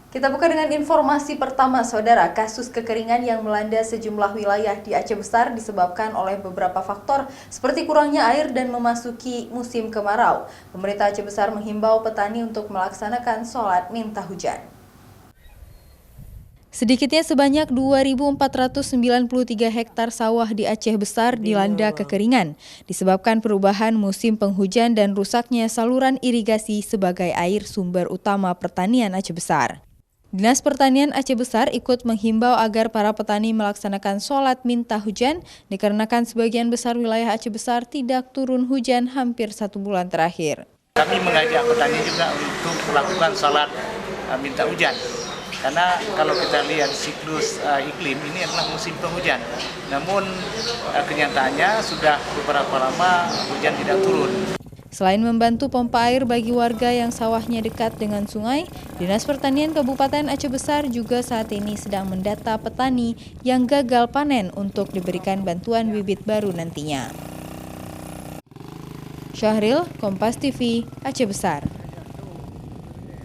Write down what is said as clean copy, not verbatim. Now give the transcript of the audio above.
Kita buka dengan informasi pertama, Saudara. Kasus kekeringan yang melanda sejumlah wilayah di Aceh Besar disebabkan oleh beberapa faktor seperti kurangnya air dan memasuki musim kemarau. Pemerintah Aceh Besar menghimbau petani untuk melaksanakan sholat minta hujan. Sedikitnya sebanyak 2.493 hektar sawah di Aceh Besar dilanda kekeringan, disebabkan perubahan musim penghujan dan rusaknya saluran irigasi sebagai air sumber utama pertanian Aceh Besar. Dinas Pertanian Aceh Besar ikut menghimbau agar para petani melaksanakan sholat minta hujan dikarenakan sebagian besar wilayah Aceh Besar tidak turun hujan hampir 1 bulan terakhir. Kami mengajak petani juga untuk melakukan sholat minta hujan. Karena kalau kita lihat siklus iklim ini adalah musim penghujan. Namun kenyataannya sudah beberapa lama hujan tidak turun. Selain membantu pompa air bagi warga yang sawahnya dekat dengan sungai, Dinas Pertanian Kabupaten Aceh Besar juga saat ini sedang mendata petani yang gagal panen untuk diberikan bantuan bibit baru nantinya. Syahril, Kompas TV, Aceh Besar.